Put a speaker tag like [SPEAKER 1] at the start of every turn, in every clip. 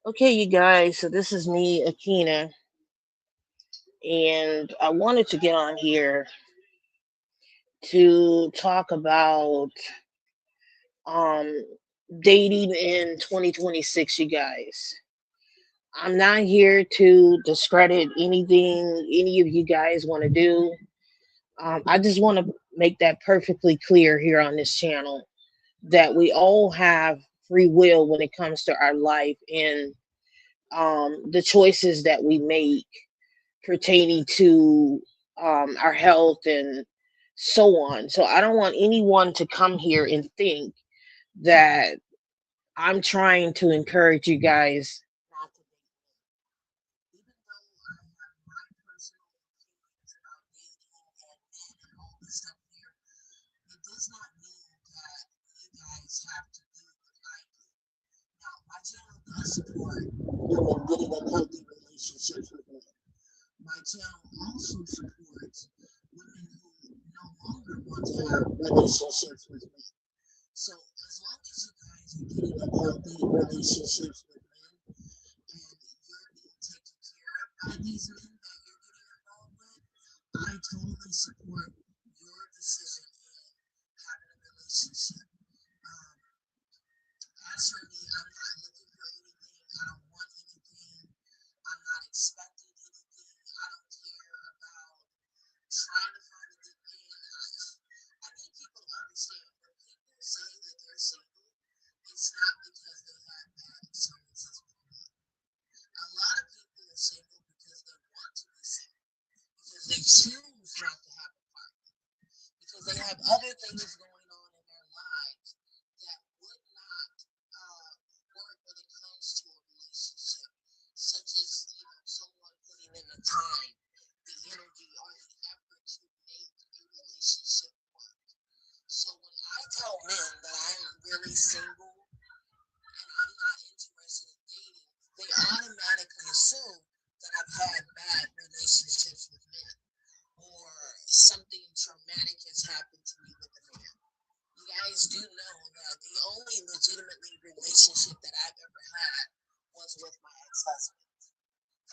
[SPEAKER 1] Okay, you guys, so this is me, Akina, and I wanted to get on here to talk about um dating in 2026, you guys. I'm not here to discredit anything any of you guys want to do. I just want to make that perfectly clear here on this channel that we all have free will when it comes to our life and the choices that we make pertaining to our health and so on. So I don't want anyone to come here and think that I'm trying to encourage you guys not to date. Even though I have my personal opinions about dating and men and all this stuff here, it does not mean that you guys have to do what I do. Now, my channel does support women getting in healthy relationships with men. My channel also supports women who no longer want to have relationships with men. So as long as you guys are getting in healthy relationships with men and you're being taken care of by these men that you're getting involved with, I totally support your decision in having a relationship. Um, as for me, I'm not looking for anything. I don't want anything. I'm not expecting anything. I don't care about trying to find a good man. I think people understand when people say that they're single, it's not because they have bad experiences with men. A lot of people are single because they want to be single, because they choose not to have a partner, because they have other things going on in their lives that would not uh, work when it comes to a relationship, such as someone putting in the time, the energy, or the effort to make a relationship work. So when I tell men that I'm really single and I'm not interested in dating, they automatically assume that I've had bad relationships with men or something traumatic has happened to me with a man. You guys do know that the only legitimately relationship that I've ever had was with my ex-husband.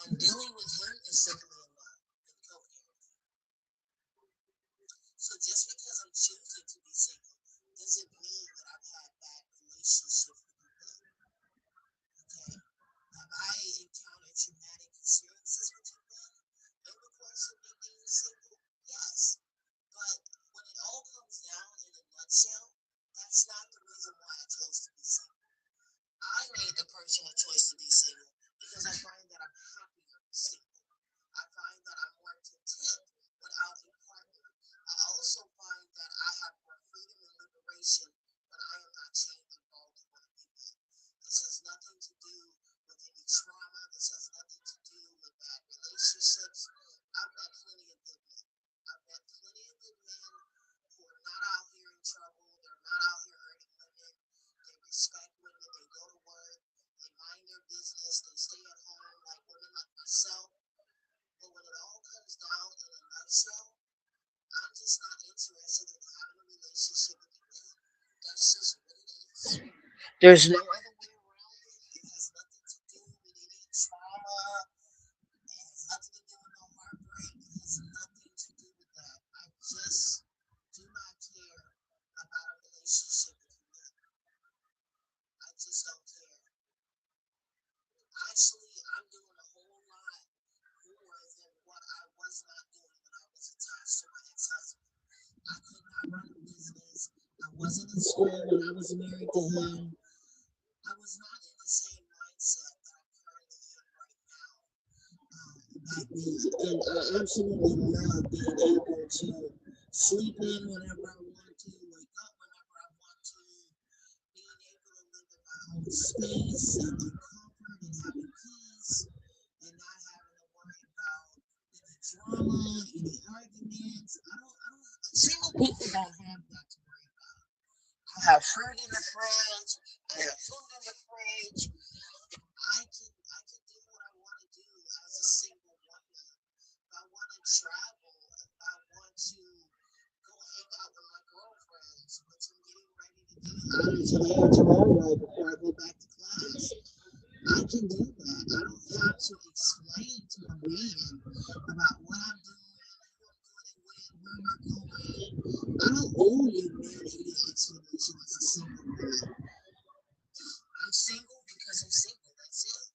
[SPEAKER 1] And dealing with him is simply enough and co-parenting. So just because I'm choosing to be single doesn't mean that I've had bad relationships with men. Okay? Have I encountered traumatic experiences with men in the course of me being single? Yes. But when it all comes down in a nutshell, that's not the reason why I chose to be single. I made the personal choice to be single because I find that I'm happier single. I find that I'm more content without a partner. I also find that I have more freedom and liberation when I am not chained involved in one of the men. This has nothing to do with any trauma. This has nothing to do with bad relationships. I've met plenty of good men. I've met plenty of good men who are not out here in trouble. They're not out here hurting women. They respect women. They go to work. They mind their business. They stay at home like women like myself. But when it all comes down in a nutshell, I'm just not interested in having a relationship with men. That's just what it is. There's no other way around it. It has nothing to do with any trauma. It has nothing to do with no heartbreak. It has nothing to do with that. I just do not care about a relationship with men. I just don't care. Actually, I'm doing a whole lot more than what I was not doing when I was attached to my ex-husband. I could not run a business. I wasn't in school when I was married to him. I was not in the same mindset that I'm currently in right now back then. And I absolutely love being able to sleep in whenever I want to, wake up whenever I want to, being able to live in my own space and in comfort and having peace and not having to worry about any drama, any arguments. Single people don't have that to worry about. I have food in the fridge. I have food in the fridge. I can do what I want to do as a single woman. If I want to travel, if I want to go hang out with my girlfriends, which I'm getting ready to do today or tomorrow before I go back to class, I can do to explain to a man about what I'm doing, who I'm doing it with, where we're going. I don't owe you man any explanation as a single man. I'm single because I'm single. That's it.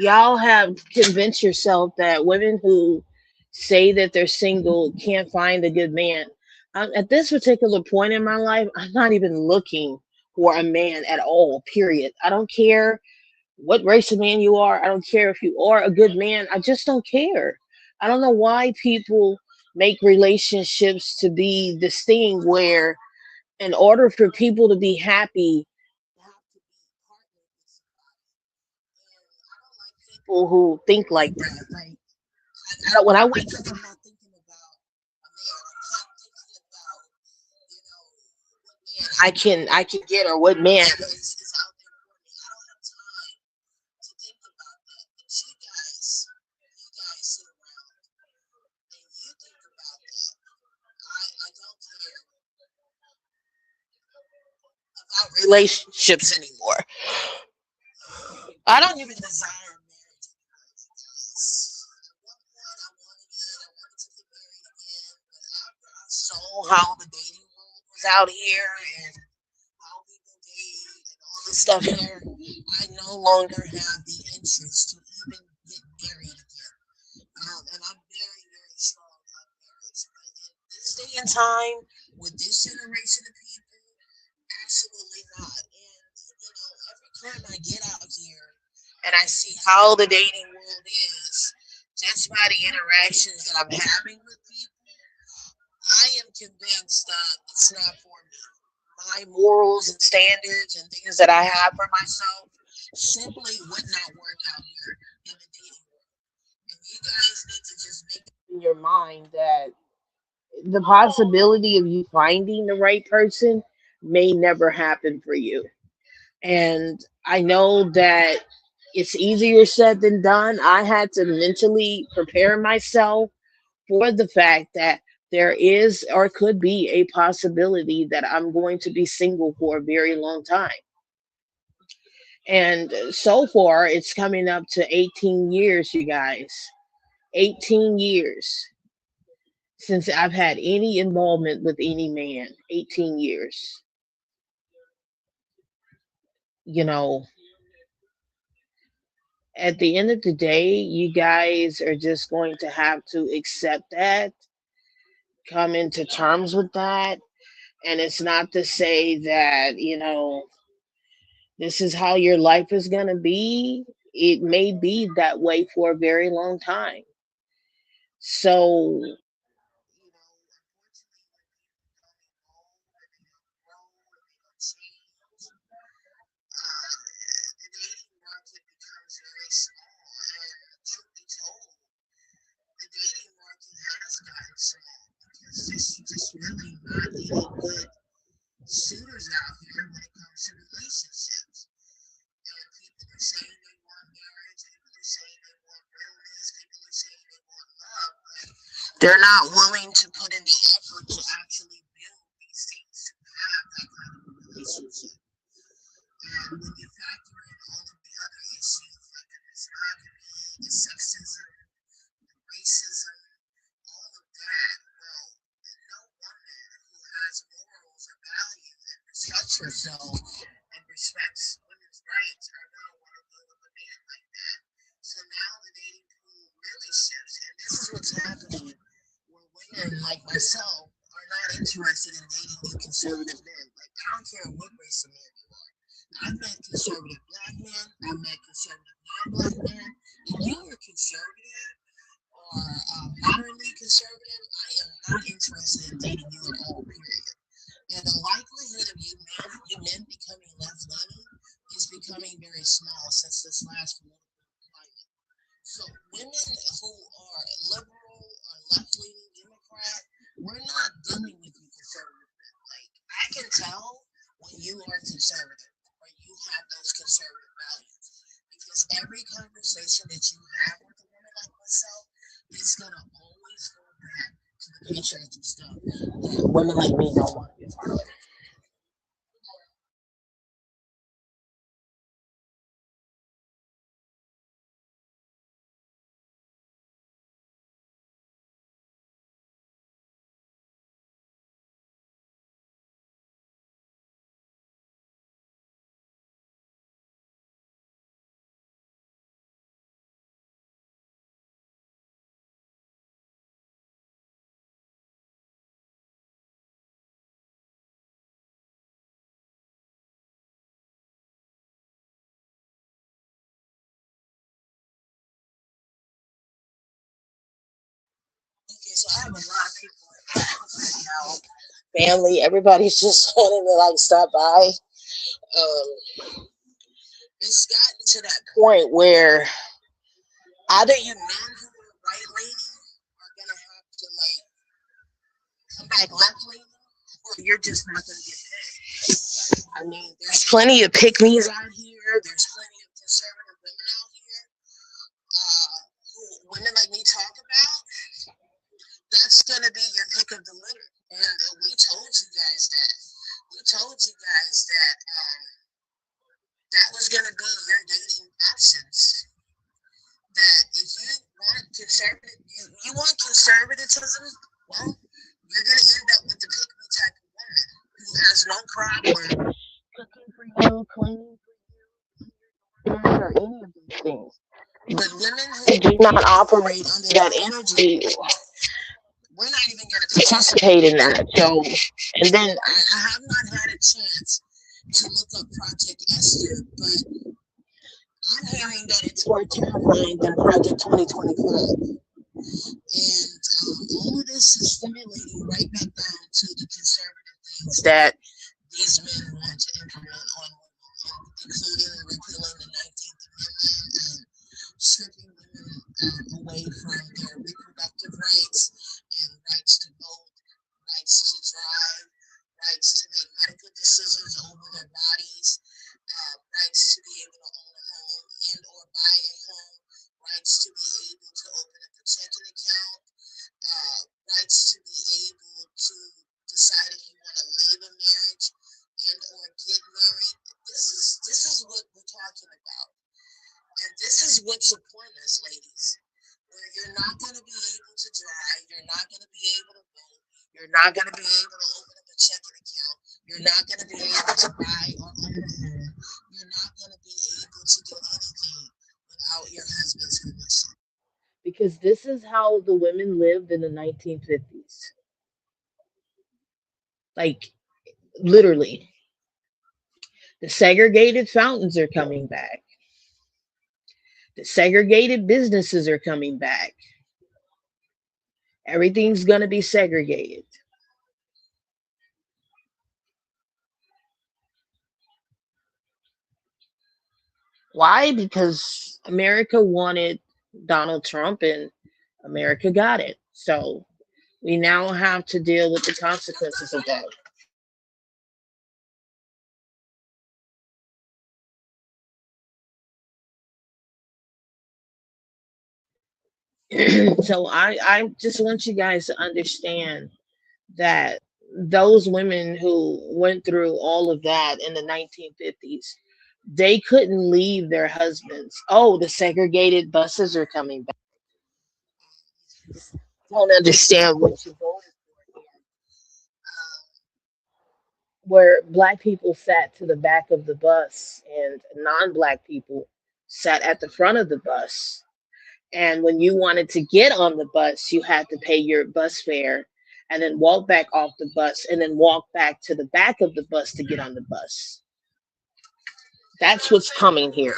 [SPEAKER 1] Y'all have convinced yourself that women who say that they're single can't find a good man. At this particular point in my life, I'm not even looking for a man at all, period. I don't care what race of man you are. I don't care if you are a good man. I just don't care. I don't know why people make relationships to be this thing where, in order for people to be happy, they have to be partnered with somebody. And I don't like people who think like that. Like, when I wake up, I'm not thinking about a man. I'm not thinking about, what man I can get or what man is out there for me. I don't have time to think about that. But you guys sit around and you think about that. I don't care about relationships anymore. I don't even desire marriage anymore. Because at one point I wanted it. I wanted to get married again. But after I saw how the dating world was out here and how people date and all this stuff here, I no longer have the interest to even get married again. And I'm very, very strong on marriage. But in this day and time, with this generation of people, absolutely not. And every time I get out here and I see how the dating world is, just by the interactions that I'm having with people, I am convinced that it's not for me. My morals and standards and things that I have for myself simply would not work out here in the dating world. And you guys need to just make up in your mind that the possibility of you finding the right person may never happen for you. And I know that it's easier said than done. I had to mentally prepare myself for the fact that there is or could be a possibility that I'm going to be single for a very long time. And so far, it's coming up to 18 years, you guys. 18 years since I've had any involvement with any man. 18 years. You know, at the end of the day, you guys are just going to have to accept that, come into terms with that. And it's not to say that, this is how your life is going to be. It may be that way for a very long time. So, unfortunately, when people don't evolve and they don't grow and they don't change, the dating market becomes very small. And truth be told, the dating market has gotten small because there's just really not any good suitors out here when it comes to relationships. And people are saying they want marriage, people are saying they want realness, people are saying they want love, but they're not willing to put in the effort to actually build these things to have that kind of a relationship. And when you factor in all of the other issues like the misogyny, the sexism, the racism, all of that, well, no woman who has morals or values respects herself and respects women's rights are gonna want to deal with a man like that. So now the dating pool really shifts, and this is what's happening where women like myself are not interested in dating new conservative men. Like I don't care what race of man you are. I've met conservative black men, I've met conservative non-black men. If you are conservative or moderately conservative, I am not interested in dating you at all, period. And the likelihood of you men becoming left leaning is becoming very small since this last political climate. So women who are liberal or left leaning Democrat, we're not dealing with you conservative men. Like I can tell when you are conservative or you have those conservative values. Because every conversation that you have with a woman like myself, it's gonna always go back to the patriarchy stuff that women like me don't want to be a part of. Okay, so I have a lot of people right now. Family, everybody's just wanting to like stop by. It's gotten to that point where either you men who are right leaning are gonna have to like come back left leaning, or you're just not gonna get picked. I mean, there's plenty of pick me's out here. There's plenty of conservative women out here who women like me talk about. That's gonna be your pick of the litter, and we told you guys that. We told you guys that that was gonna be your dating options. That if you want conservative, you want conservatism, well, you're gonna end up with the pick me type of woman who has no problem cooking for you, cleaning for you, or any of these things. But women who do not operate under that energy, we're not even going to participate in that. So, and then I have not had a chance to look up Project Esther, but I'm hearing that it's more terrifying than Project 2025. And all of this is stimulating right back down to the conservative things that these men want to implement on women, including repealing the 19th Amendment and stripping women away from their reproductive rights and rights to vote, rights to drive, rights to make medical decisions over their bodies, rights to be able to own a home and or buy a home, rights to be able to open up a checking account, rights to be able to decide if you want to leave a marriage and or get married. This is what we're talking about. And this is what's upon us, ladies. Where you're not going to be able to drive, you're not going to be able to vote, you're not going to be able to open up a checking account, you're not going to be able to buy or own a home, you're not going to be able to do anything without your husband's permission. Because this is how the women lived in the 1950s. Like, literally. The segregated fountains are coming back. The segregated businesses are coming back. Everything's going to be segregated. Why? Because America wanted Donald Trump and America got it. So we now have to deal with the consequences of that. So I just want you guys to understand that those women who went through all of that in the 1950s, they couldn't leave their husbands. Oh, the segregated buses are coming back. Don't understand what you're going where black people sat to the back of the bus and non-black people sat at the front of the bus. And when you wanted to get on the bus, you had to pay your bus fare and then walk back off the bus and then walk back to the back of the bus to get on the bus. That's what's coming here.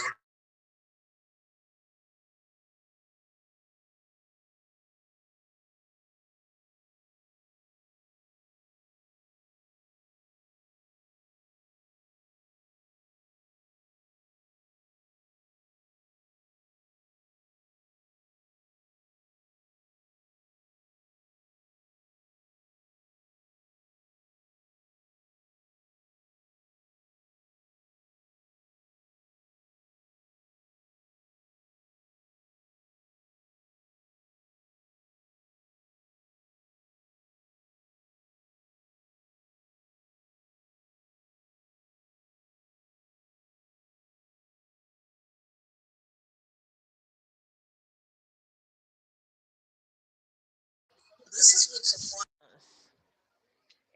[SPEAKER 1] This is what's important.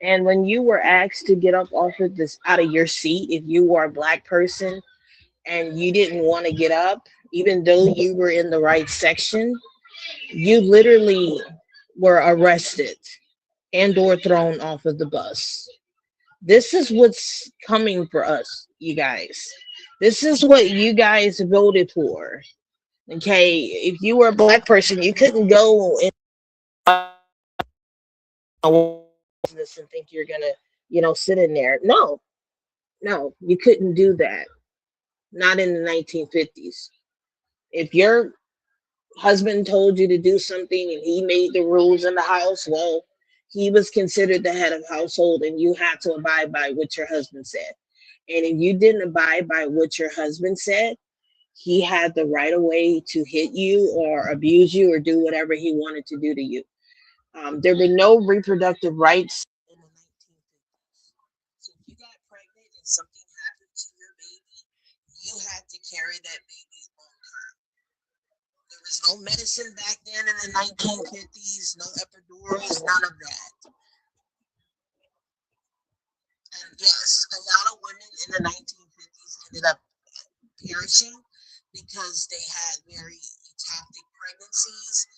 [SPEAKER 1] And when you were asked to get up off of this out of your seat, if you were a black person and you didn't want to get up, even though you were in the right section, you literally were arrested and or thrown off of the bus. This is what's coming for us, you guys. This is what you guys voted for. Okay, if you were a black person, you couldn't go in a business and think you're gonna, sit in there. No, no, you couldn't do that. Not in the 1950s. If your husband told you to do something and he made the rules in the house, well, he was considered the head of household and you had to abide by what your husband said. And if you didn't abide by what your husband said, he had the right of way to hit you or abuse you or do whatever he wanted to do to you. There were no reproductive rights in the 1950s. So if you got pregnant and something happened to your baby, you had to carry that baby on her. There was no medicine back then in the 1950s, no epidurals, none of that. And yes, a lot of women in the 1950s ended up perishing because they had very ectopic pregnancies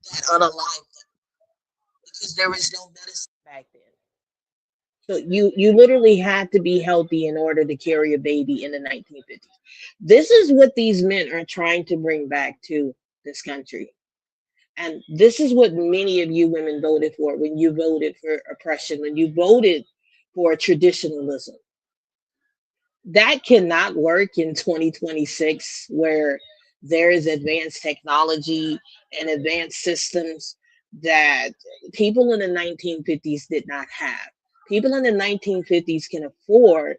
[SPEAKER 1] that unalived them because there was no medicine back then. So you literally had to be healthy in order to carry a baby in the 1950s. This is what these men are trying to bring back to this country. And this is what many of you women voted for when you voted for oppression, when you voted for traditionalism. That cannot work in 2026 where there is advanced technology and advanced systems that people in the 1950s did not have. People in the 1950s can afford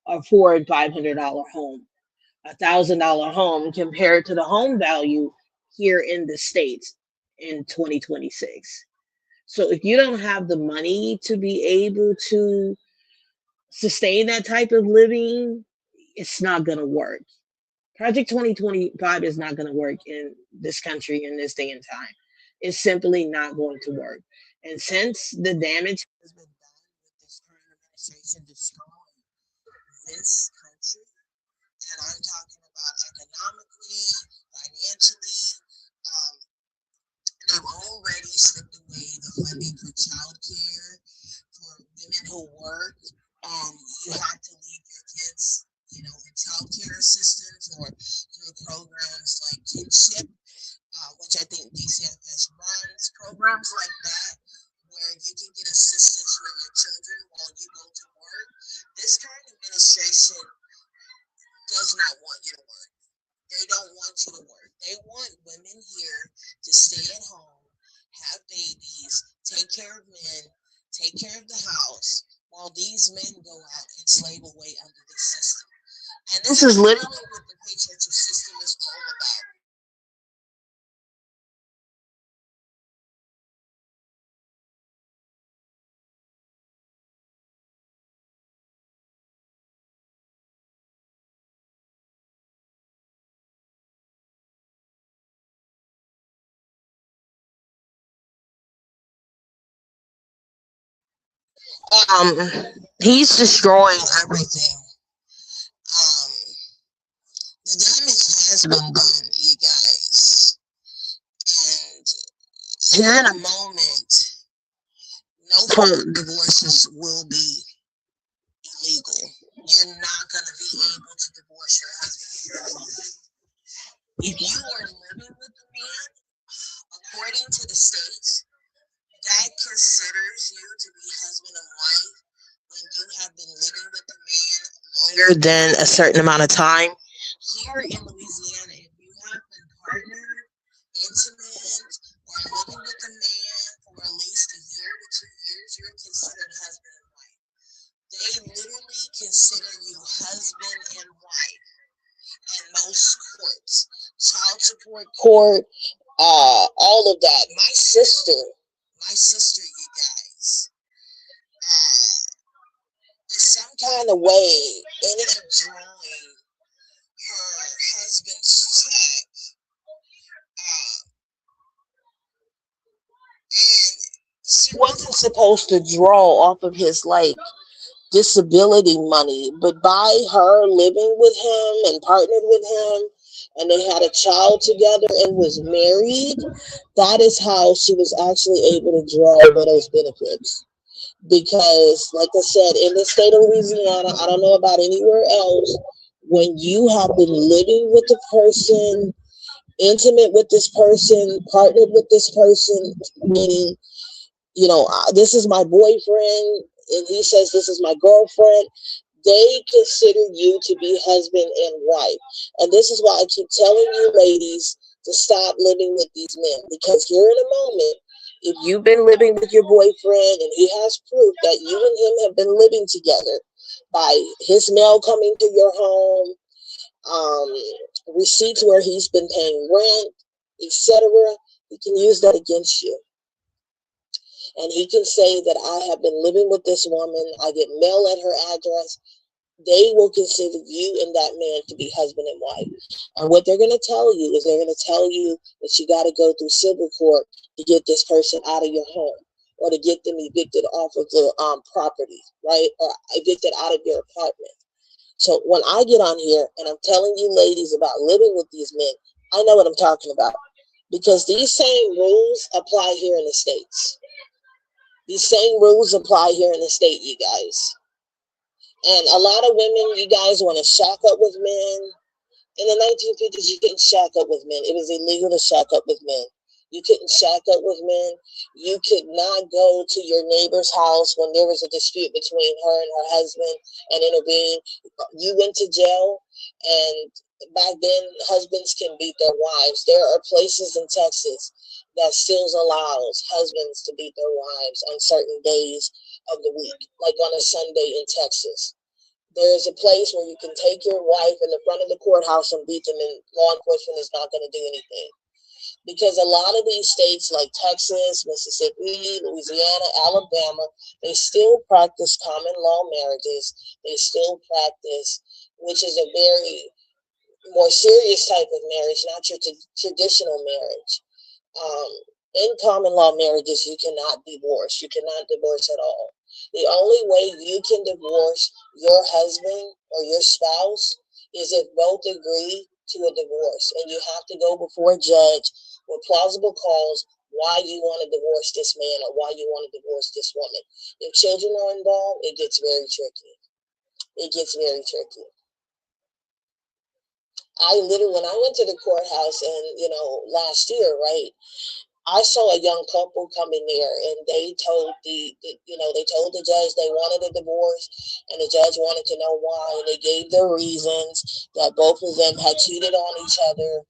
[SPEAKER 1] $500 home, $1,000 home compared to the home value here in the states in 2026. So if you don't have the money to be able to sustain that type of living, it's not going to work. Project 2025 is not going to work in this country in this day and time. It's simply not going to work. And since the damage has been done with this current administration destroying this country, and I'm talking about economically, financially, um, they've already stripped away the funding for childcare for women who work, and you have to leave your kids, in childcare assistance or through programs like kinship, which I think DCFS runs, programs like that, where you can get assistance for your children while you go to work. This current administration does not want you to work. They don't want you to work. They want women here to stay at home, have babies, take care of men, take care of the house, while these men go out and slave away under this system. And this is literally what the patriarchal system is all about. Um, he's destroying everything. Um, the damage has been done, you guys. And here in a moment, no phone divorces will be illegal. You're not going to be able to divorce your husband. If you are living with a man, according to the states, that considers you to be husband and wife when you have been living with the man longer than a certain amount of time. Here in Louisiana, if you have been partnered, intimate, or living with a man for at least a year to 2 years, you're considered husband and wife. They literally consider you husband and wife in most courts. Child support court, all of that. My sister, you guys, in some kind of way ended up drawing her husband's check, and she wasn't supposed to draw off of his like disability money, but by her living with him and partnered with him, and they had a child together and was married, that is how she was actually able to draw widow's benefits. Because, like I said, in the state of Louisiana, I don't know about anywhere else, when you have been living with the person, intimate with this person, partnered with this person, meaning, this is my boyfriend, and he says this is my girlfriend, they consider you to be husband and wife. And this is why I keep telling you, ladies, to stop living with these men. Because here in a moment, if you've been living with your boyfriend and he has proof that you and him have been living together by his mail coming to your home, um, receipts where he's been paying rent, etc., he can use that against you. And he can say that I have been living with this woman, I get mail at her address. They will consider you and that man to be husband and wife. And what they're going to tell you is they're going to tell you that you got to go through civil court to get this person out of your home, or to get them evicted off of the property, right? Or evicted out of your apartment. So when I get on here and I'm telling you ladies about living with these men, I know what I'm talking about, because these same rules apply here in the States. These same rules apply here in the state, you guys. And a lot of women, you guys, want to shack up with men. In the 1950s, you couldn't shack up with men. It was illegal to shack up with men. You couldn't shack up with men. You could not go to your neighbor's house when there was a dispute between her and her husband and intervene. You went to jail. And back then, husbands can beat their wives. There are places in Texas that still allows husbands to beat their wives on certain days of the week, like on a Sunday in Texas. There is a place where you can take your wife in the front of the courthouse and beat them, and law enforcement is not going to do anything. Because a lot of these states like Texas, Mississippi, Louisiana, Alabama, they still practice common law marriages. They still practice, which is a very more serious type of marriage, not your traditional marriage. Um, in common law marriages, you cannot divorce. You cannot divorce at all. The only way you can divorce your husband or your spouse is if both agree to a divorce, and you have to go before a judge with plausible cause why you want to divorce this man or why you want to divorce this woman. If children are involved, it gets very tricky. It gets very tricky. I literally, when I went to the courthouse, and last year, right, I saw a young couple come in there, and they told they told the judge they wanted a divorce, and the judge wanted to know why, and they gave their reasons that both of them had cheated on each other,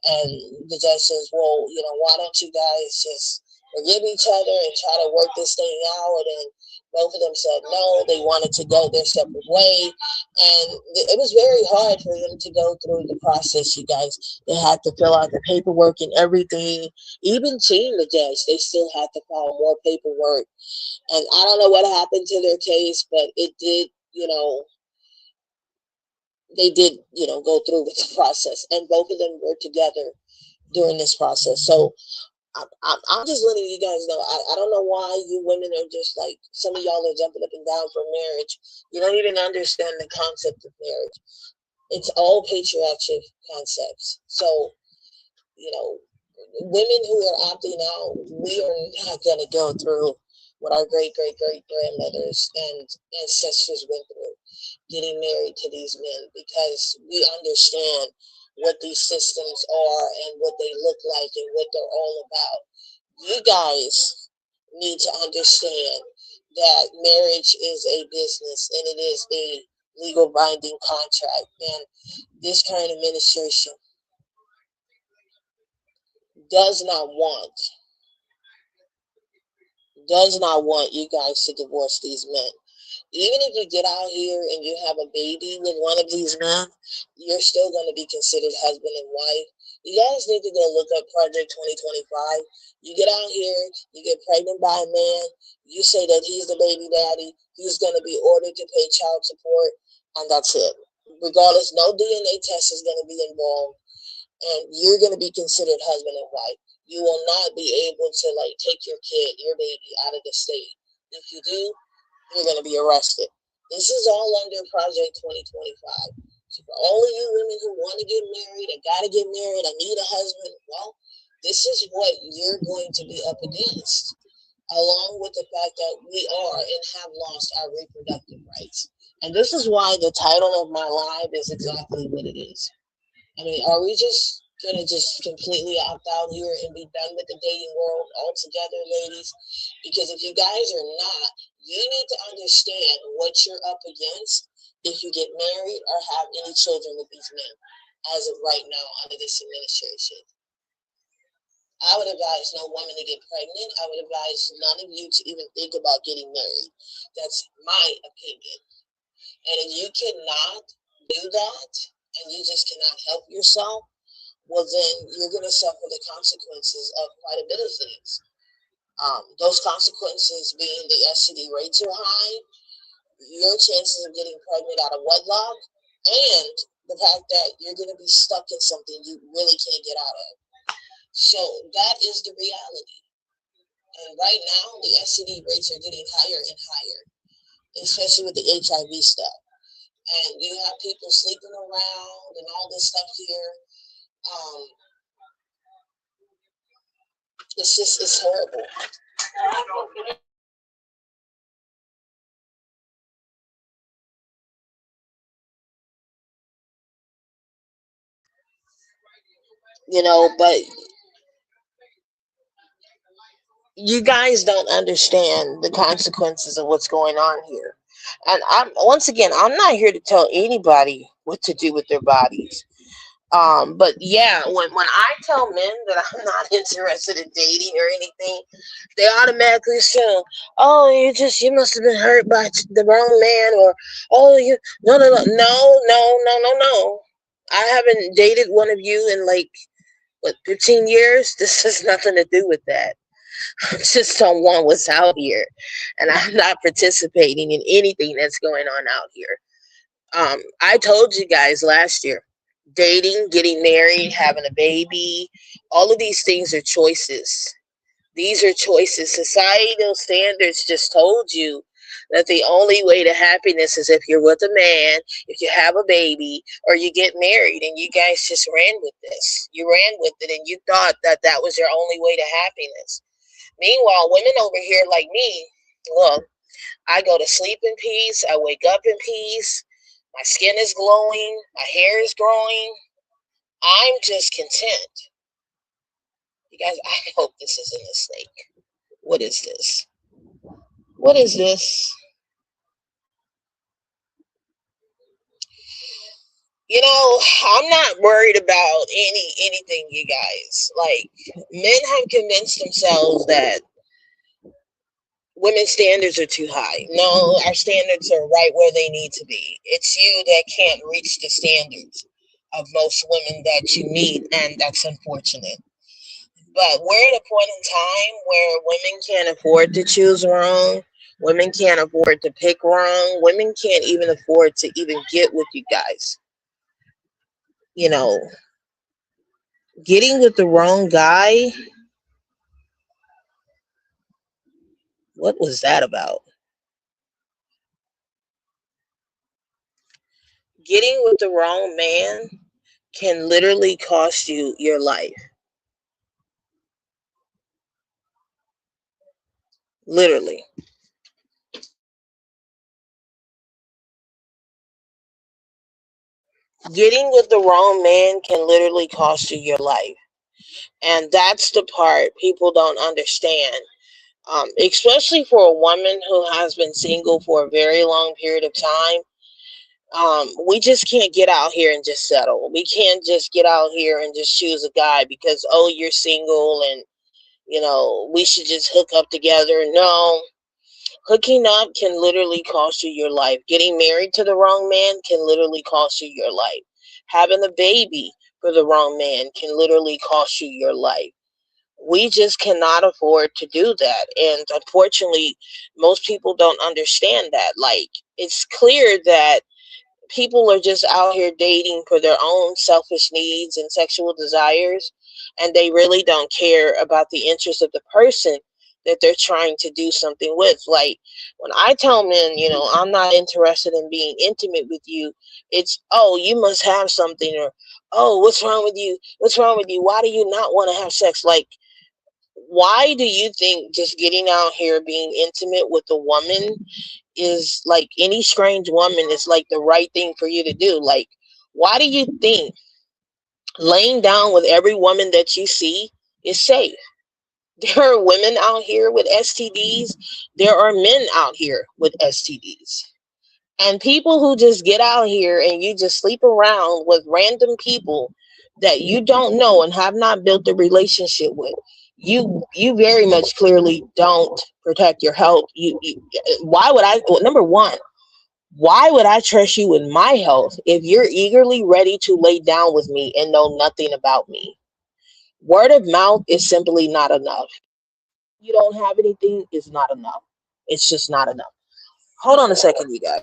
[SPEAKER 1] and the judge says, well, why don't you guys just forgive each other and try to work this thing out? And both of them said no, they wanted to go their separate way, and it was very hard for them to go through the process, you guys. They had to fill out the paperwork and everything. Even seeing the judge, they still had to file more paperwork. And I don't know what happened to their case, but it did, they did, go through with the process. And both of them were together during this process. So I'm just letting you guys know. I don't know why you women are just like, some of y'all are jumping up and down for marriage. You don't even understand the concept of marriage. It's all patriarchal concepts. So, you know, women who are opting out, we are not going to go through what our great great great grandmothers and ancestors went through, getting married to these men, because we understand what these systems are and what they look like and what they're all about. You guys need to understand that marriage is a business and it is a legal binding contract, and this current administration does not want you guys to divorce these men. Even if you get out here and you have a baby with one of these men, you're still going to be considered husband and wife. You guys need to go look up Project 2025. You get out here, you get pregnant by a man, you say that he's the baby daddy, he's going to be ordered to pay child support, and that's it. Regardless, no DNA test is going to be involved, and you're going to be considered husband and wife. You will not be able to like take your kid, your baby, out of the state. If you do, you're going to be arrested. This is all under Project 2025. So for all of you women who want to get married, I got to get married, I need a husband, well, this is what you're going to be up against, along with the fact that we are and have lost our reproductive rights. And this is why the title of my live is exactly what it is. I mean, are we just gonna just completely opt out here and be done with the dating world altogether, ladies? Because if you guys are not, you need to understand what you're up against if you get married or have any children with these men as of right now under this administration. I would advise no woman to get pregnant. I would advise none of you to even think about getting married. That's my opinion. And if you cannot do that, and you just cannot help yourself, well, then you're going to suffer the consequences of quite a bit of things. Those consequences being the STD rates are high, your chances of getting pregnant out of wedlock, and the fact that you're going to be stuck in something you really can't get out of. So that is the reality. And right now, the STD rates are getting higher and higher, especially with the HIV stuff. And you have people sleeping around and all this stuff here. It's horrible. But you guys don't understand the consequences of what's going on here. And I'm not here to tell anybody what to do with their bodies. But yeah, when I tell men that I'm not interested in dating or anything, they automatically assume, oh, you must have been hurt by the wrong man, or oh, you no. I haven't dated one of you in like 15 years. This has nothing to do with that. I just don't want what's out here, and I'm not participating in anything that's going on out here. I told you guys last year, dating, getting married, having a baby, all of these things are choices. These are choices. Societal standards just told you that the only way to happiness is if you're with a man, if you have a baby, or you get married. And you guys just ran with this. You ran with it, and you thought that that was your only way to happiness. Meanwhile, women over here like me, look, I go to sleep in peace. I wake up in peace. My skin is glowing. My hair is growing. I'm just content. You guys, I hope this isn't a snake. What is this? What is this? I'm not worried about anything, you guys. Like, men have convinced themselves that women's standards are too high. No, our standards are right where they need to be. It's you that can't reach the standards of most women that you meet, and that's unfortunate. But we're at a point in time where women can't afford to choose wrong. Women can't afford to pick wrong. Women can't even afford to even get with you guys. You know, getting with the wrong guy What was that about? Getting with the wrong man can literally cost you your life. Literally. Getting with the wrong man can literally cost you your life. And that's the part people don't understand. Especially for a woman who has been single for a very long period of time. We just can't get out here and just settle. We can't just get out here and just choose a guy because, oh, you're single and, we should just hook up together. No, hooking up can literally cost you your life. Getting married to the wrong man can literally cost you your life. Having a baby for the wrong man can literally cost you your life. We just cannot afford to do that. And unfortunately, most people don't understand that. Like, it's clear that people are just out here dating for their own selfish needs and sexual desires, and they really don't care about the interest of the person that they're trying to do something with. Like, when I tell men, I'm not interested in being intimate with you, it's, oh, you must have something, or, oh, what's wrong with you, why do you not want to have sex? Like, why do you think just getting out here being intimate with a woman is like any strange woman is like the right thing for you to do? Like, why do you think laying down with every woman that you see is safe? There are women out here with STDs. There are men out here with STDs. And people who just get out here and you just sleep around with random people that you don't know and have not built a relationship with, you very much clearly don't protect your health. Why would I, well, number one, why would I trust you with my health if you're eagerly ready to lay down with me and know nothing about me? Word of mouth is simply not enough. You don't have anything is not enough. It's just not enough. Hold on a second, you guys.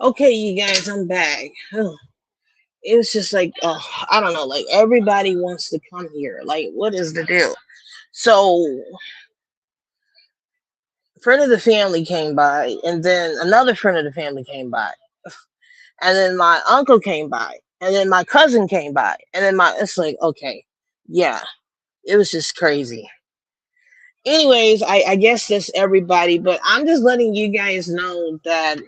[SPEAKER 1] Okay, you guys, I'm back. It was just like, I don't know, like everybody wants to come here. Like, what is the deal? So, a friend of the family came by, and then another friend of the family came by, and then my uncle came by, and then my cousin came by, and then it's like, okay, yeah, it was just crazy. Anyways, I guess that's everybody, but I'm just letting you guys know that,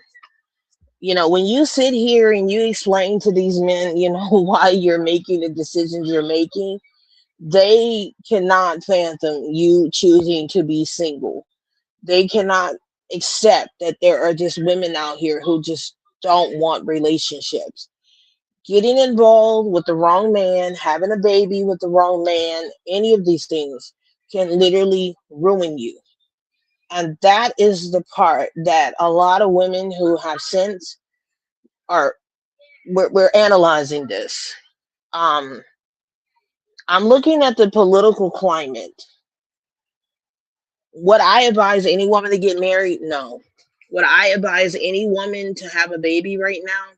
[SPEAKER 1] when you sit here and you explain to these men, why you're making the decisions you're making, they cannot fathom you choosing to be single. They cannot accept that there are just women out here who just don't want relationships. Getting involved with the wrong man, having a baby with the wrong man, any of these things can literally ruin you. And that is the part that a lot of women who have sense are, we're analyzing this. Um, I'm looking at the political climate. Would I advise any woman to get married? No. Would I advise any woman to have a baby right now?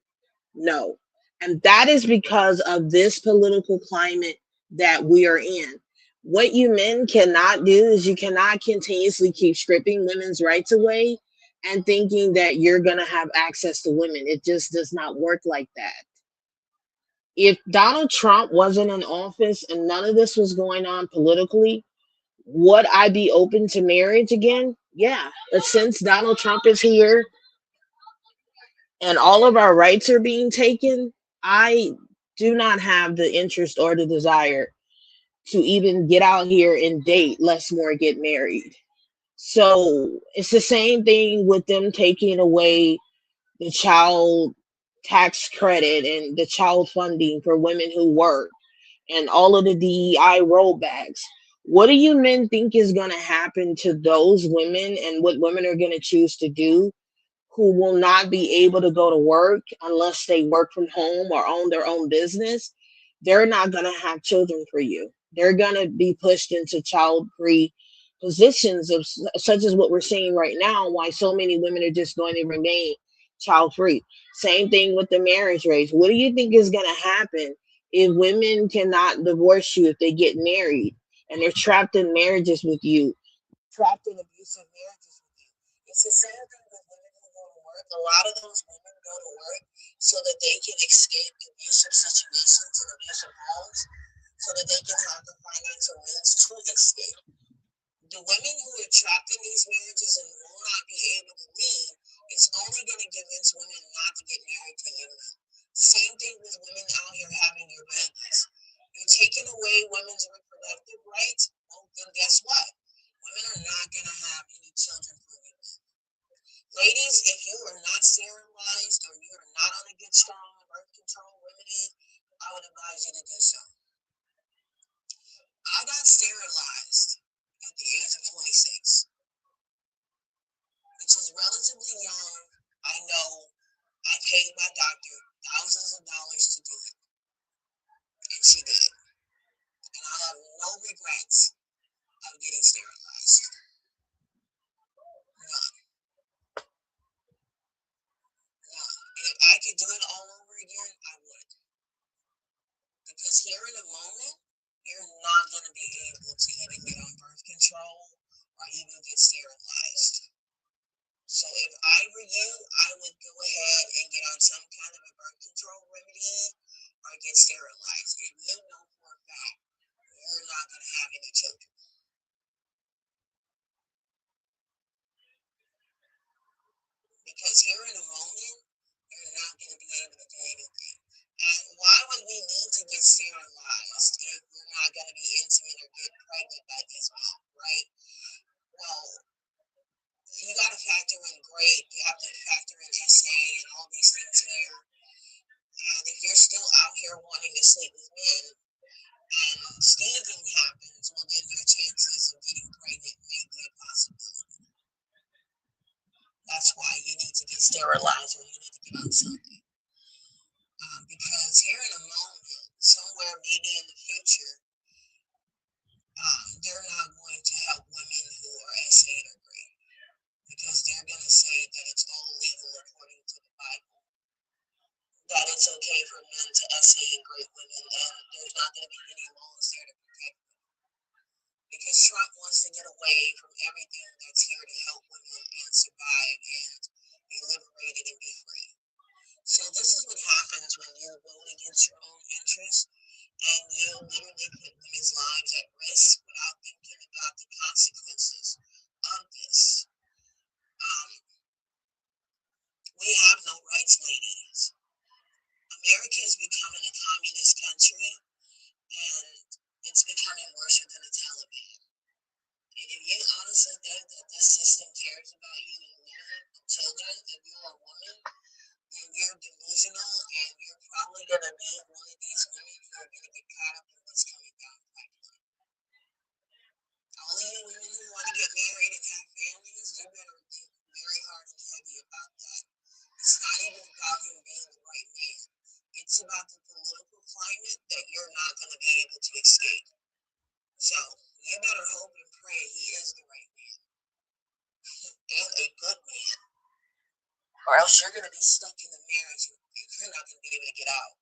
[SPEAKER 1] No. And that is because of this political climate that we are in. What you men cannot do is you cannot continuously keep stripping women's rights away and thinking that you're going to have access to women. It just does not work like that. If Donald Trump wasn't in office and none of this was going on politically, would I be open to marriage again? Yeah. But since Donald Trump is here and all of our rights are being taken, I do not have the interest or the desire to even get out here and date, less more get married. So it's the same thing with them taking away the child tax credit and the child funding for women who work and all of the DEI rollbacks. What do you men think is going to happen to those women and what women are going to choose to do who will not be able to go to work unless they work from home or own their own business? They're not going to have children for you. They're going to be pushed into child free positions of such as what we're seeing right now, why so many women are just going to remain child free. Same thing with the marriage rates. What do you think is going to happen if women cannot divorce you if they get married and they're trapped in marriages with you, trapped in abusive marriages with you? It's the same thing with women who go to work. A lot of those women go to work so that they can escape abusive situations and abusive homes, so that they can have the financial means to escape. The women who are trapped in these marriages and will not be able to leave, it's only going to convince women not to get married to you. Same thing with women out here having your babies. You're taking away women's reproductive rights. Well, then guess what? Women are not going to have any children for you. Ladies, if you are not sterilized or you are not on a good, strong birth control remedy, I would advise you to do so. I got sterilized at the age of 26, which is relatively young. I know I paid my doctor thousands of dollars to do it, and she did. And I have no regrets of getting sterilized. None. None. And if I could do it all over again, I would. Because here in a moment, you're not going to be able to even get on birth control or even get sterilized. So if I were you, I would go ahead and get on some kind of a birth control remedy or get sterilized. If you know for a fact you're not going to have any children. Because here in a moment, you're not going to be able to do anything. And why would we need to get sterilized if we're not going to be intimate or get pregnant by these men, right? Well, you got to factor in great, you have to factor in SA and all these things here. And if you're still out here wanting to sleep with men and sneezing happens, well, then your chances of getting pregnant may be a possibility. That's why you need to get sterilized or you need to get on something. Because here in a moment, somewhere maybe in the future, they're not going to help women who are SA or great because they're going to say that it's all legal according to the Bible. it's okay for men to essay and great women, and there's not going to be any laws there to protect them. Because Trump wants to get away from everything that's here to help women and survive and be liberated and be free. So this is what happens when you vote against your own interests and you literally put women's lives at risk without thinking about the consequences of this. Um, we have no rights, ladies. America is becoming a communist country, and it's becoming worse than the Taliban. And if you honestly think that this system cares about you and women and children, if you're a woman, then you're delusional, and you're probably going to be one of these women who are going to get caught up in what's coming down the pipeline. All of you women who want to get married and have families, you better think very hard and heavy about that. It's not even about him being the right man. It's about the political climate that you're not going to be able to escape. So you better hope and pray he is the right man and a good man, or else you're going to be stuck in the marriage and you're not going to be able to get out.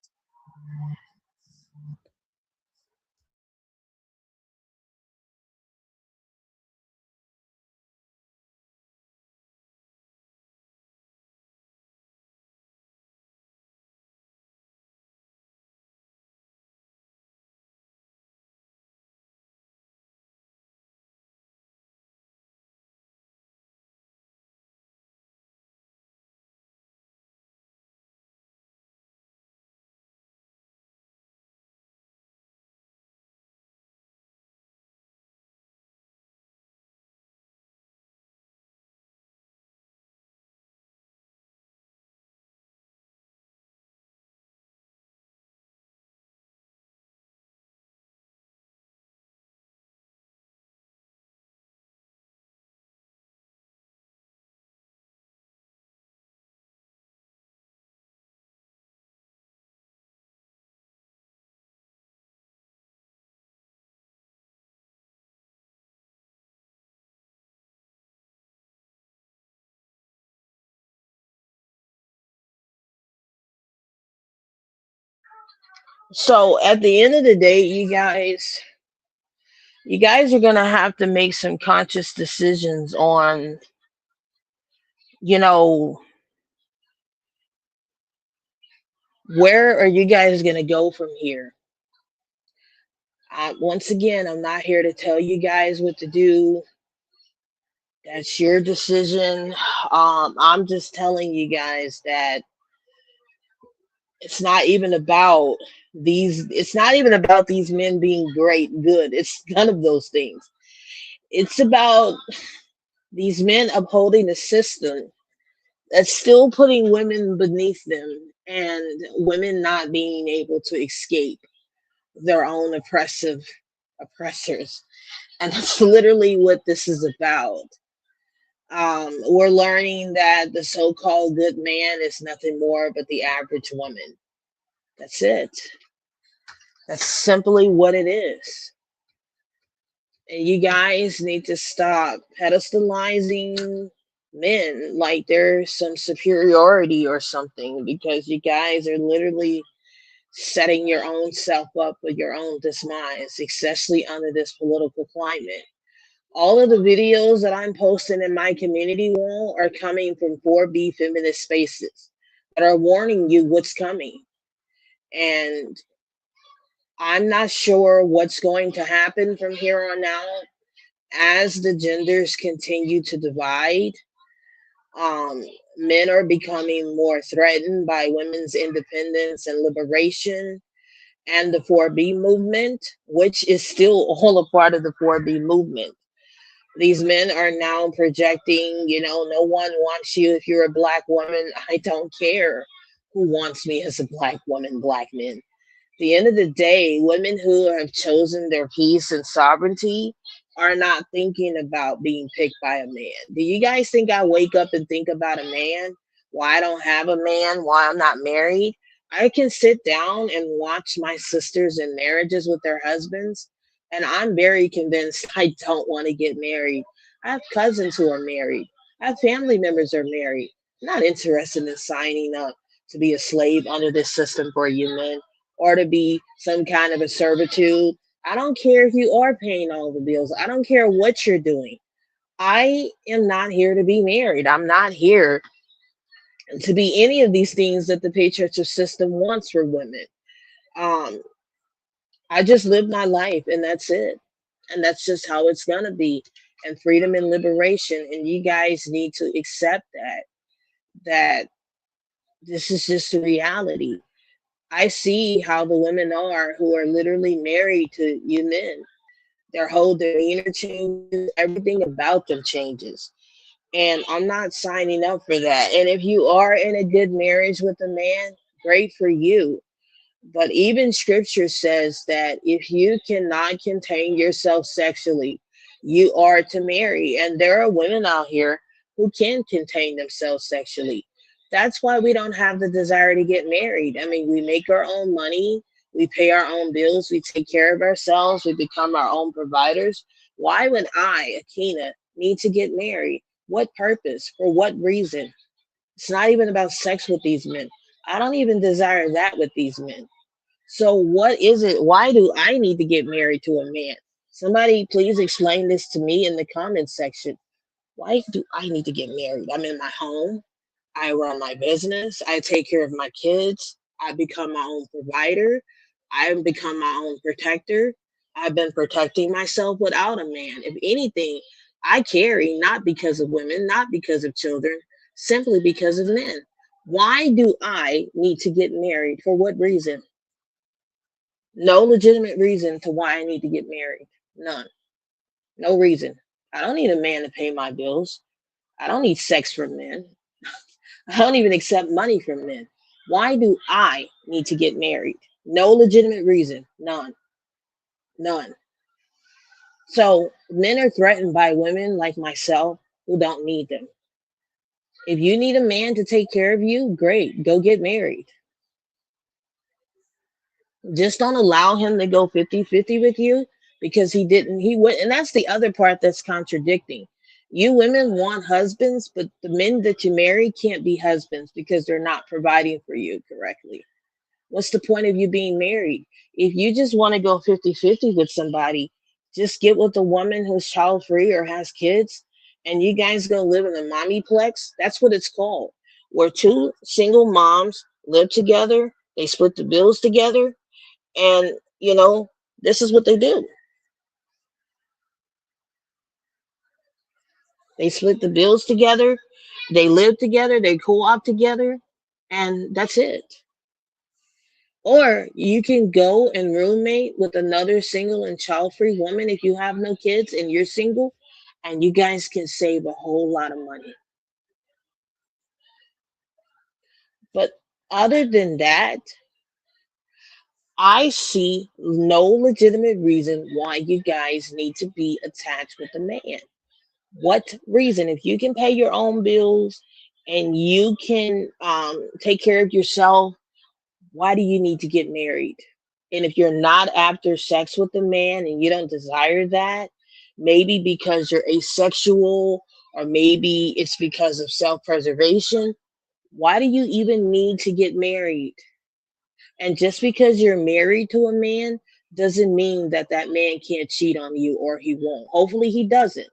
[SPEAKER 1] So at the end of the day, you guys are going to have to make some conscious decisions on, you know, where are you guys going to go from here? Once again, I'm not here to tell you guys what to do. That's your decision. I'm just telling you guys that it's not even about it's not even about these men being great, good. It's none of those things. It's about these men upholding a system that's still putting women beneath them and women not being able to escape their own oppressors. And that's literally what this is about. We're learning that the so-called good man is nothing more but the average woman. That's it. That's simply what it is. And you guys need to stop pedestalizing men like there's some superiority or something, because you guys are literally setting your own self up for your own demise, especially under this political climate. All of the videos that I'm posting in my community wall are coming from 4B feminist spaces that are warning you what's coming. And I'm not sure what's going to happen from here on out as the genders continue to divide. Um, Men are becoming more threatened by women's independence and liberation and the 4B movement, which is still all a part of the 4B movement. These men are now projecting, no one wants you if you're a black woman. I don't care who wants me as a black woman, black men. The end of the day, women who have chosen their peace and sovereignty are not thinking about being picked by a man. Do you guys think I wake up and think about a man? Why I don't have a man? Why I'm not married? I can sit down and watch my sisters in marriages with their husbands, and I'm very convinced I don't want to get married. I have cousins who are married. I have family members who are married. I'm not interested in signing up to be a slave under this system for you men, or to be some kind of a servitude. I don't care if you are paying all the bills. I don't care what you're doing. I am not here to be married. I'm not here to be any of these things that the patriarchal system wants for women. Um, I just live my life and that's it. And that's just how it's going to be. And freedom and liberation. And you guys need to accept that this is just the reality. I see how the women are who are literally married to you men. Their whole demeanor changes, everything about them changes. And I'm not signing up for that. And if you are in a good marriage with a man, great for you. But even scripture says that if you cannot contain yourself sexually, you are to marry. And there are women out here who can contain themselves sexually. That's why we don't have the desire to get married. I mean, we make our own money, we pay our own bills, we take care of ourselves, we become our own providers. Why would I, Akina, need to get married? What purpose? For what reason? It's not even about sex with these men. I don't even desire that with these men. So what is it? Why do I need to get married to a man? Somebody please explain this to me in the comments section. Why do I need to get married? I'm in my home. I run my business. I take care of my kids. I become my own provider. I become my own protector. I've been protecting myself without a man. If anything, I carry not because of women, not because of children, simply because of men. Why do I need to get married? For what reason? No legitimate reason to why I need to get married. None. No reason. I don't need a man to pay my bills. I don't need sex from men. I don't even accept money from men. Why do I need to get married? No legitimate reason. None. None. So men are threatened by women like myself who don't need them. If you need a man to take care of you, great. Go get married. Just don't allow him to go 50-50 with you because he went, and that's the other part that's contradicting. You women want husbands, but the men that you marry can't be husbands because they're not providing for you correctly. What's the point of you being married? If you just want to go 50-50 with somebody, just get with a woman who's child free or has kids, and you guys go live in a mommy plex. That's what it's called, where two single moms live together, they split the bills together, and this is what they do. They split the bills together, they live together, they co-op together, and that's it. Or you can go and roommate with another single and child-free woman if you have no kids and you're single, and you guys can save a whole lot of money. But other than that, I see no legitimate reason why you guys need to be attached with a man. What reason? If you can pay your own bills and you can take care of yourself, why do you need to get married? And if you're not after sex with a man and you don't desire that, maybe because you're asexual or maybe it's because of self-preservation, why do you even need to get married? And just because you're married to a man doesn't mean that that man can't cheat on you or he won't. Hopefully he doesn't.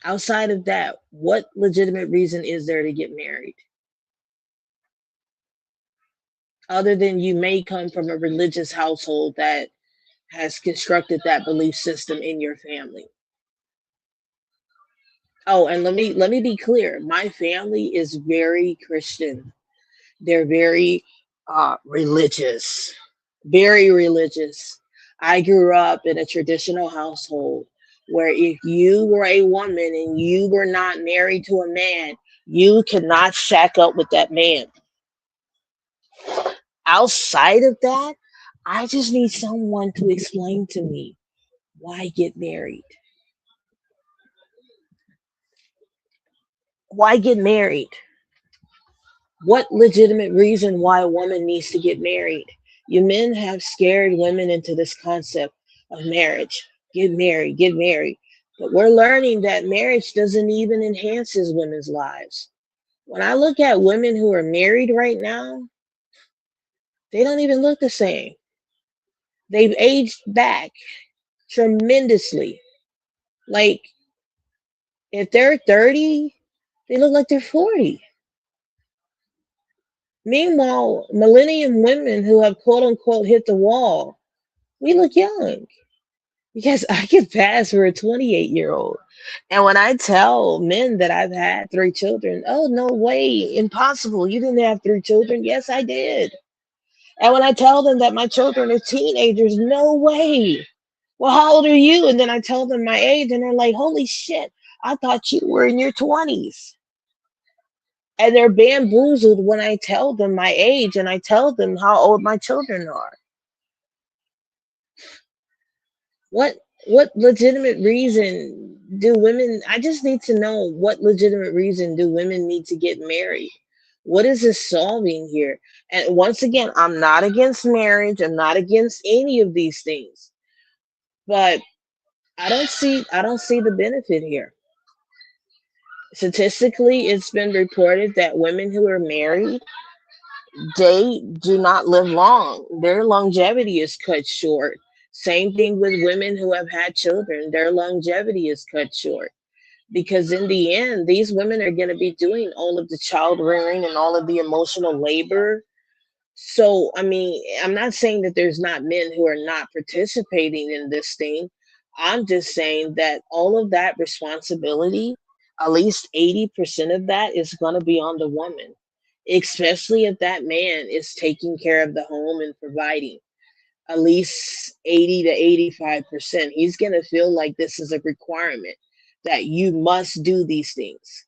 [SPEAKER 1] Outside of that, what legitimate reason is there to get married? Other than you may come from a religious household that has constructed that belief system in your family. Oh, and let me be clear. My family is very Christian. They're very religious. Very religious. I grew up in a traditional household where if you were a woman and you were not married to a man, you could not shack up with that man. Outside of that, I just need someone to explain to me why get married. Why get married? What legitimate reason why a woman needs to get married? You men have scared women into this concept of marriage. Get married, get married. But we're learning that marriage doesn't even enhance women's lives. When I look at women who are married right now, they don't even look the same. They've aged back tremendously. Like, if they're 30, they look like they're 40. Meanwhile, millennium women who have quote unquote hit the wall, we look young because I can pass for a 28-year-old. And when I tell men that I've had three children, oh, no way, impossible. You didn't have three children. Yes, I did. And when I tell them that my children are teenagers, no way. Well, how old are you? And then I tell them my age, and they're like, holy shit, I thought you were in your 20s. And they're bamboozled when I tell them my age and I tell them how old my children are. What what legitimate reason do women I just need to know what legitimate reason do women need to get married? What is this solving here? And once again, I'm not against marriage. I'm not against any of these things. But I don't see the benefit here. Statistically, it's been reported that women who are married, they do not live long. Their longevity is cut short. Same thing with women who have had children. Their longevity is cut short. Because in the end, these women are going to be doing all of the child rearing and all of the emotional labor. So, I mean, I'm not saying that there's not men who are not participating in this thing. I'm just saying that all of that responsibility, at least 80% of that, is going to be on the woman, especially if that man is taking care of the home and providing. At least 80 to 85%. He's going to feel like this is a requirement that you must do these things.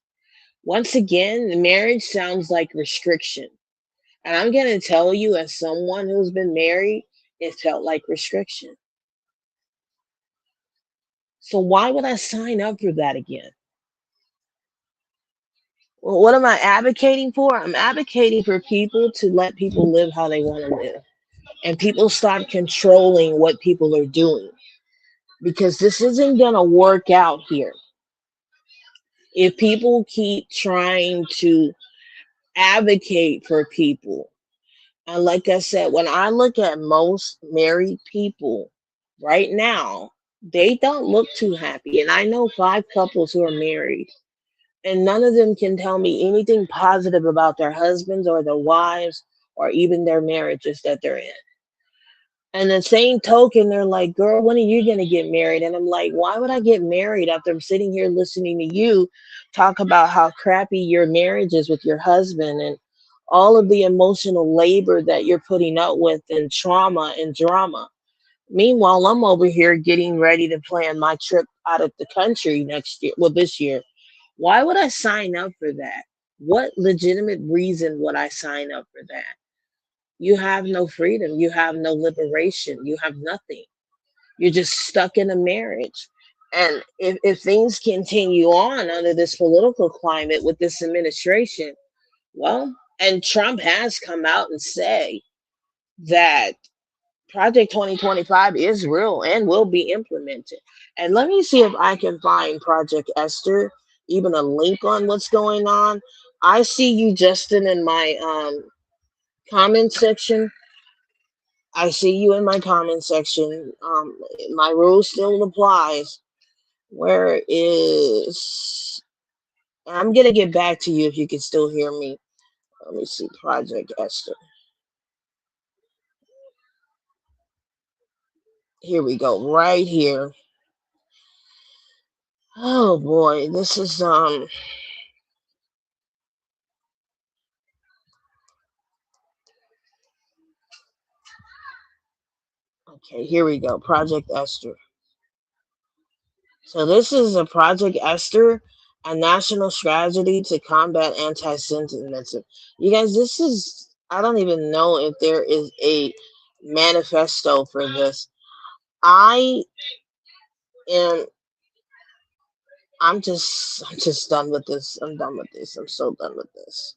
[SPEAKER 1] Once again, marriage sounds like restriction. And I'm going to tell you, as someone who's been married, it felt like restriction. So why would I sign up for that again? Well, what am I advocating for? I'm advocating for people to let people live how they want to live. And people stop controlling what people are doing. Because this isn't going to work out here. If people keep trying to advocate for people, and like I said, when I look at most married people right now, they don't look too happy. And I know five couples who are married, and none of them can tell me anything positive about their husbands or their wives or even their marriages that they're in. And the same token, they're like, girl, when are you going to get married? And I'm like, why would I get married after I'm sitting here listening to you talk about how crappy your marriage is with your husband and all of the emotional labor that you're putting up with and trauma and drama? Meanwhile, I'm over here getting ready to plan my trip out of the country next year. Well, this year. Why would I sign up for that? What legitimate reason would I sign up for that? You have no freedom. You have no liberation. You have nothing. You're just stuck in a marriage. And if things continue on under this political climate with this administration, well, and Trump has come out and say that Project 2025 is real and will be implemented. And let me see if I can find Project Esther, even a link on what's going on. I see you, Justin, in my comment section. I see you in my comment section. My rule still applies. Where is? I'm gonna get back to you if you can still hear me. Let me see, Project Esther. Here we go, right here. Oh boy, this is Okay, here we go. Project Esther. So this is a Project Esther, a national strategy to combat anti-Semitism. You guys, this is I don't even know if there is a manifesto for this. I am I'm just done with this. I'm done with this. I'm so done with this.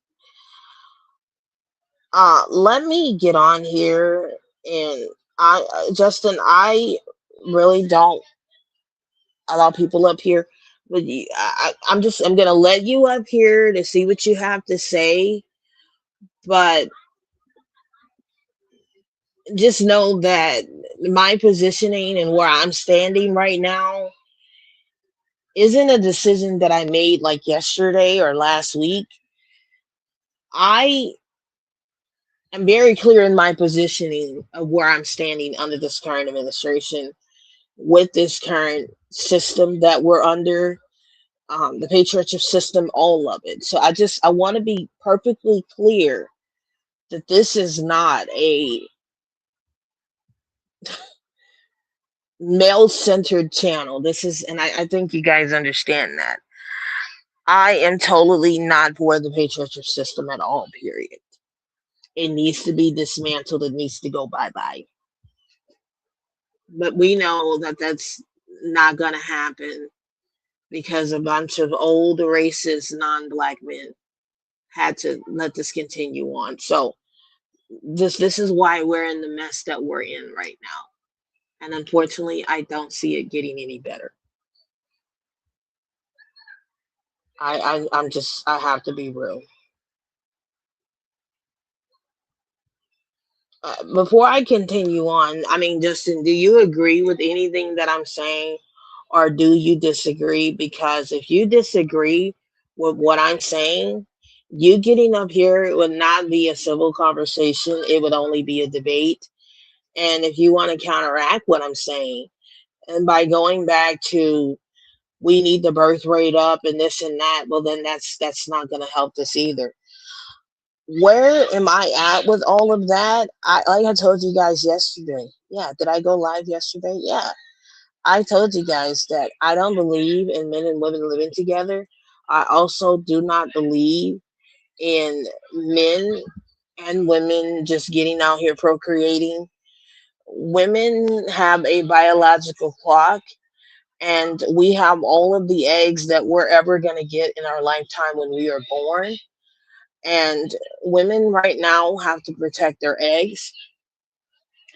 [SPEAKER 1] Let me get on here and Justin, I really don't allow people up here. But I'm gonna let you up here to see what you have to say. But just know that my positioning and where I'm standing right now isn't a decision that I made like yesterday or last week. I am very clear in my positioning of where I'm standing under this current administration with this current system that we're under, the patriarchal system, all of it. So I want to be perfectly clear that this is not a male centered channel. This is, and I think you guys understand that. I am totally not for the patriarchal system at all, period. It needs to be dismantled. It needs to go bye bye. But we know that that's not going to happen because a bunch of old racist non-black men had to let this continue on. So this is why we're in the mess that we're in right now. And unfortunately, I don't see it getting any better. I have to be real. Before I continue on, I mean, Justin, do you agree with anything that I'm saying, or do you disagree? Because if you disagree with what I'm saying, you getting up here would not be a civil conversation. It would only be a debate. And if you want to counteract what I'm saying, and by going back to we need the birth rate up and this and that, well, then that's not going to help this either. Where am I at with all of that? Like I told you guys yesterday. Yeah, did I go live yesterday? Yeah. I told you guys that I don't believe in men and women living together. I also do not believe in men and women just getting out here procreating. Women have a biological clock, and we have all of the eggs that we're ever going to get in our lifetime when we are born. And women right now have to protect their eggs.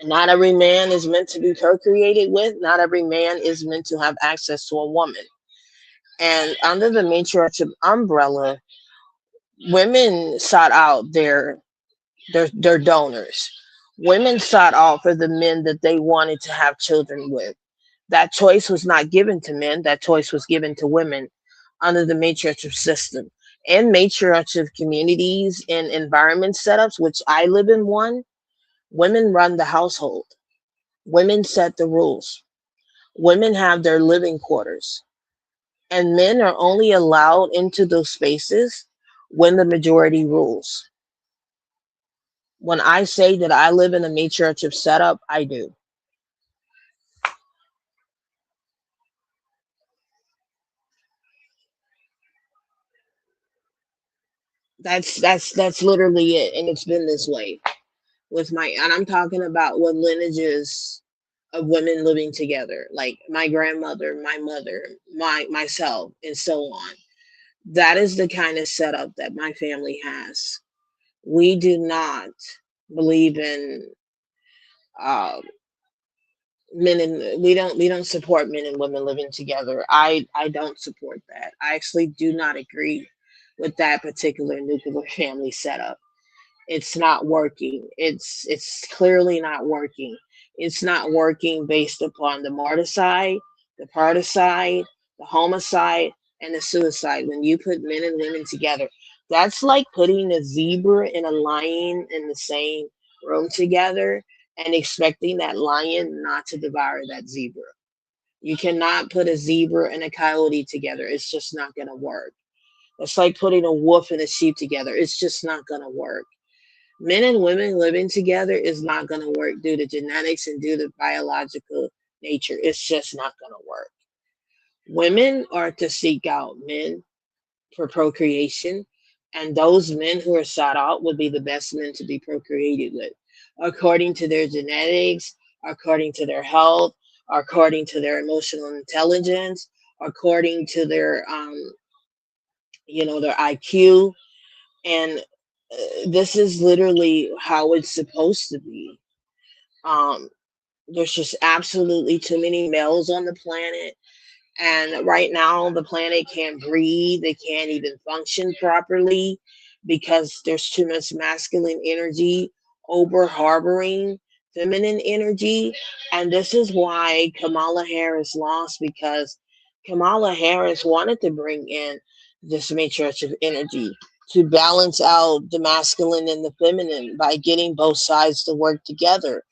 [SPEAKER 1] Not every man is meant to be procreated with. Not every man is meant to have access to a woman. And under the matriarchal umbrella, women sought out their donors. Women sought out for the men that they wanted to have children with. That choice was not given to men. That choice was given to women under the matriarchal system. And matriarchal communities and environment setups, which I live in one, women run the household. Women set the rules. Women have their living quarters. And men are only allowed into those spaces when the majority rules. When I say that I live in a matriarchal setup, I do. That's literally it. And it's been this way with my, and I'm talking about with lineages of women living together, like my grandmother, my mother, myself, and so on. That is the kind of setup that my family has. We do not believe in uh, men and we don't support men and women living together. I don't support that. I actually do not agree with that particular nuclear family setup. It's not working. It's clearly not working. It's not working based upon the marticide, the particide, the homicide, and the suicide. When you put men and women together, that's like putting a zebra and a lion in the same room together and expecting that lion not to devour that zebra. You cannot put a zebra and a coyote together. It's just not going to work. It's like putting a wolf and a sheep together. It's just not going to work. Men and women living together is not going to work due to genetics and due to biological nature. It's just not going to work. Women are to seek out men for procreation, and those men who are sought out would be the best men to be procreated with, according to their genetics, according to their health, according to their emotional intelligence, according to their their IQ, and this is literally how it's supposed to be. Um, there's just absolutely too many males on the planet, And right now, the planet can't breathe, it can't even function properly because there's too much masculine energy over harboring feminine energy. And this is why Kamala Harris lost, because Kamala Harris wanted to bring in this matrix of energy to balance out the masculine and the feminine by getting both sides to work together.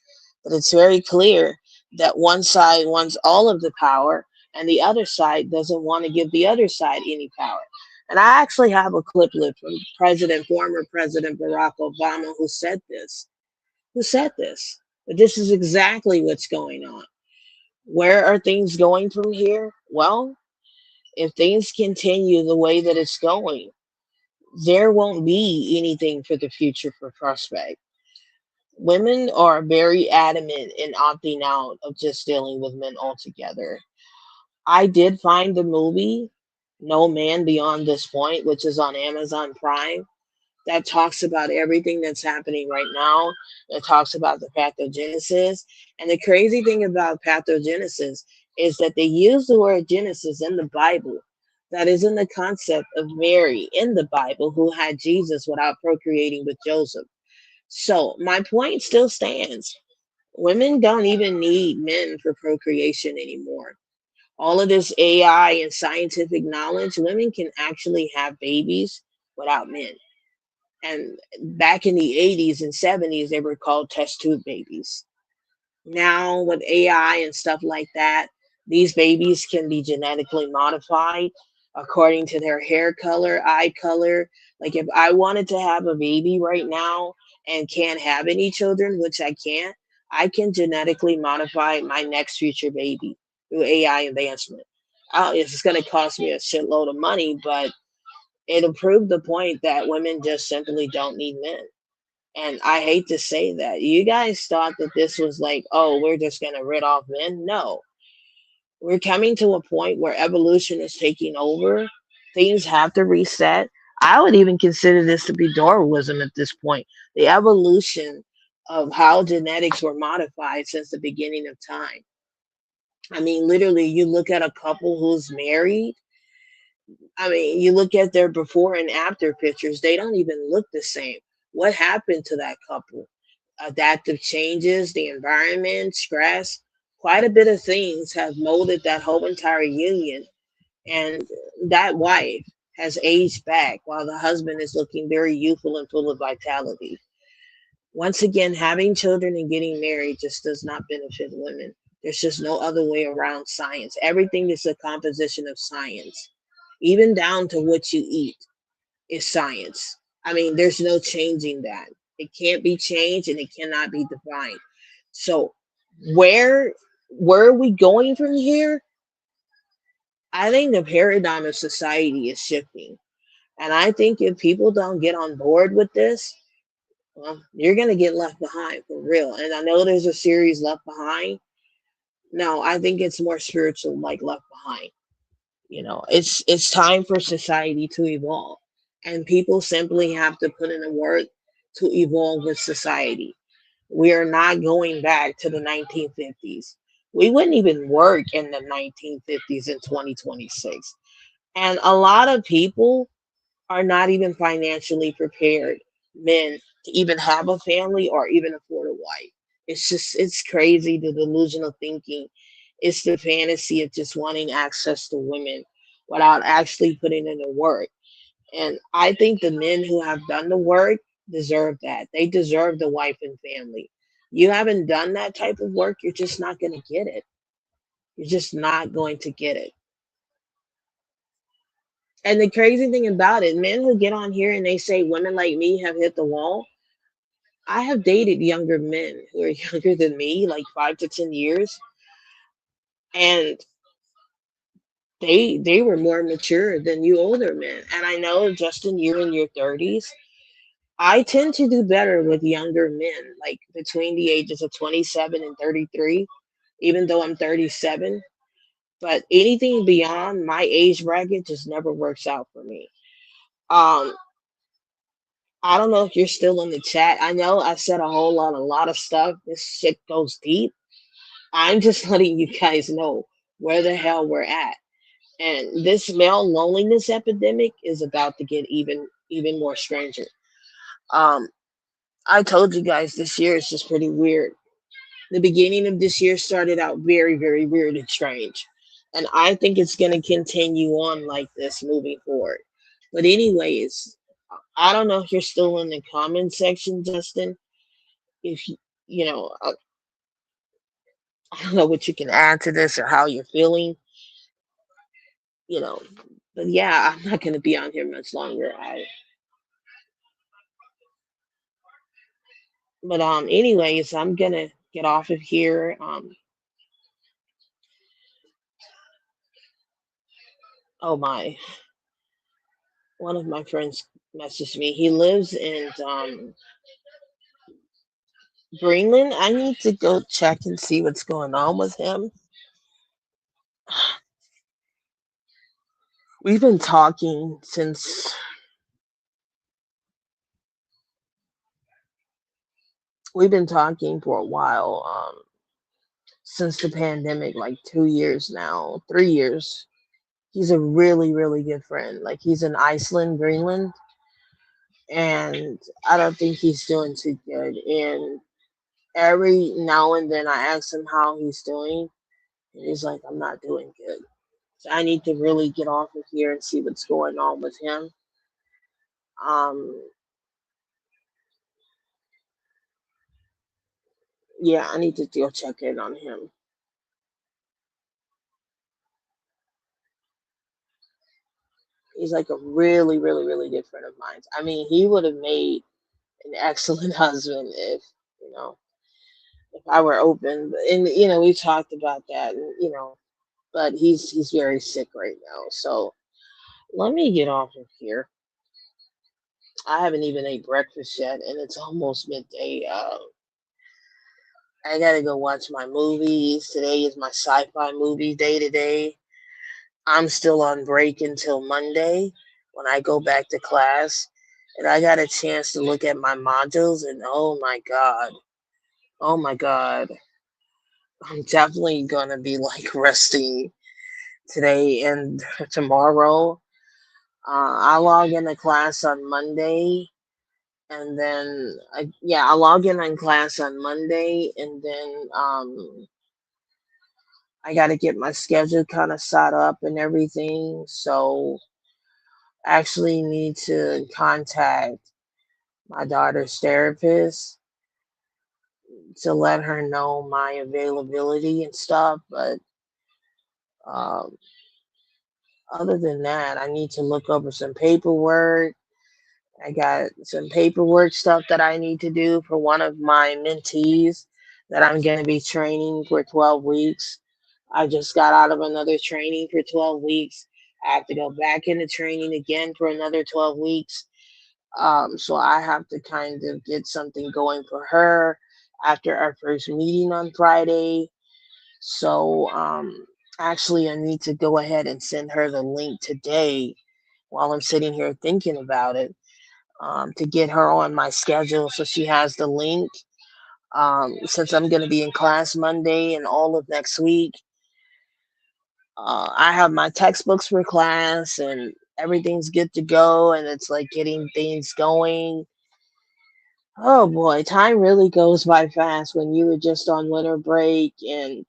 [SPEAKER 1] But it's very clear that one side wants all of the power and the other side doesn't want to give the other side any power. And I actually have a cliplet from former President Barack Obama who said this. But this is exactly what's going on. Where are things going from here? Well, if things continue the way that it's going, there won't be anything for the future for prospect. Women are very adamant in opting out of just dealing with men altogether. I did find the movie No Man Beyond This Point, which is on Amazon Prime, that talks about everything that's happening right now. It talks about the pathogenesis. And the crazy thing about pathogenesis is that they use the word Genesis in the Bible. That is in the concept of Mary in the Bible who had Jesus without procreating with Joseph. So my point still stands. Women don't even need men for procreation anymore. All of this AI and scientific knowledge, women can actually have babies without men. And back in the 80s and 70s, they were called test tube babies. Now, with AI and stuff like that, these babies can be genetically modified according to their hair color, eye color. Like, if I wanted to have a baby right now and can't have any children, which I can genetically modify my next future baby through AI advancement. It's going to cost me a shitload of money, but it'll prove the point that women just simply don't need men. And I hate to say that. You guys thought that this was like, oh, we're just going to rid off men. No, we're coming to a point where evolution is taking over. Things have to reset. I would even consider this to be Darwinism at this point. The evolution of how genetics were modified since the beginning of time. I mean, literally, you look at a couple who's married. I mean, you look at their before and after pictures, they don't even look the same. What happened to that couple? Adaptive changes, the environment, stress, quite a bit of things have molded that whole entire union. And that wife has aged back while the husband is looking very youthful and full of vitality. Once again, having children and getting married just does not benefit women. There's just no other way around science. Everything is a composition of science, even down to what you eat is science. I mean, there's no changing that. It can't be changed and it cannot be defined. So where where are we going from here? I think the paradigm of society is shifting. And I think if people don't get on board with this, well, you're gonna get left behind for real. And I know there's a series Left Behind. No, I think it's more spiritual, like Left Behind. It's time for society to evolve, and people simply have to put in the work to evolve with society. We are not going back to the 1950s. We wouldn't even work in the 1950s in 2026. And a lot of people are not even financially prepared, men, to even have a family or even afford a wife. It's crazy, the delusional thinking. It's the fantasy of just wanting access to women without actually putting in the work. And I think the men who have done the work deserve that. They deserve the wife and family. You haven't done that type of work, you're just not going to get it. You're just not going to get it. And the crazy thing about it, men who get on here and they say women like me have hit the wall, I have dated younger men who are younger than me, like 5 to 10 years, and they were more mature than you older men. And I know, Justin, you're in your 30s. I tend to do better with younger men, like between the ages of 27 and 33, even though I'm 37. But anything beyond my age bracket just never works out for me. Um, I don't know if you're still in the chat. I know I said a lot of stuff. This shit goes deep. I'm just letting you guys know where the hell we're at. And this male loneliness epidemic is about to get even more stranger. Um, I told you guys this year is just pretty weird. The beginning of this year started out very weird and strange. And I think it's going to continue on like this moving forward. But, anyways, I don't know if you're still in the comment section, Justin. If you know, I don't know what you can add to this or how you're feeling, you know. But yeah, I'm not going to be on here much longer. Anyways, I'm going to get off of here. Oh my, one of my friends messaged me. He lives in Greenland. I need to go check and see what's going on with him. We've been talking since we've been talking for a while. Since the pandemic, like 2 years now, 3 years. He's a really good friend. Like he's in Iceland, Greenland, and I don't think he's doing too good. And every now and then I ask him how he's doing, and he's like, "I'm not doing good." So I need to really get off of here and see what's going on with him. Um, yeah, I need to go check in on him. He's like a really good friend of mine. I mean, he would have made an excellent husband if you know if I were open. And we talked about that, and but he's very sick right now. So let me get off of here. I haven't even ate breakfast yet, and it's almost midday. I gotta go watch my movies. Today is my sci-fi movie day today. I'm still on break until Monday when I go back to class. And I got a chance to look at my modules, and oh my God, I'm definitely gonna be like resting today and tomorrow. I log into class on Monday, and then I log in on class on Monday, and then I got to get my schedule kind of set up and everything. So actually need to contact my daughter's therapist to let her know my availability and stuff. But um, other than that, I need to look over some paperwork. I got some paperwork stuff that I need to do for one of my mentees that I'm going to be training for 12 weeks. I just got out of another training for 12 weeks. I have to go back into training again for another 12 weeks. So I have to kind of get something going for her after our first meeting on Friday. So actually, I need to go ahead and send her the link today while I'm sitting here thinking about it, to get her on my schedule so she has the link. Since I'm going to be in class Monday and all of next week, I have my textbooks for class and everything's good to go, and it's like getting things going. Oh boy, time really goes by fast when you were just on winter break, and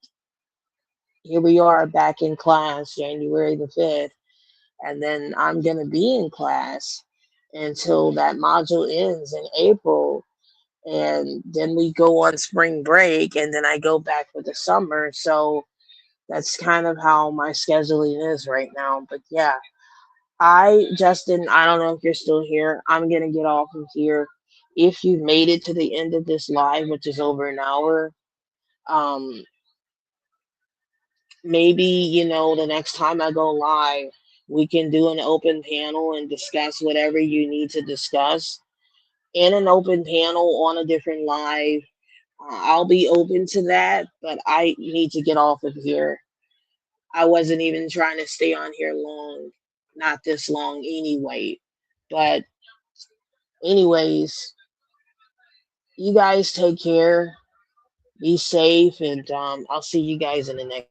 [SPEAKER 1] here we are back in class January the 5th, and then I'm going to be in class until that module ends in April, and then we go on spring break, and then I go back for the summer. So that's kind of how my scheduling is right now. But yeah, Justin, I don't know if you're still here. I'm going to get off of here. If you've made it to the end of this live, which is over an hour, um, maybe, the next time I go live, we can do an open panel and discuss whatever you need to discuss in an open panel on a different live. I'll be open to that, but I need to get off of here. I wasn't even trying to stay on here long, not this long anyway. But, anyways, you guys take care, be safe, and I'll see you guys in the next.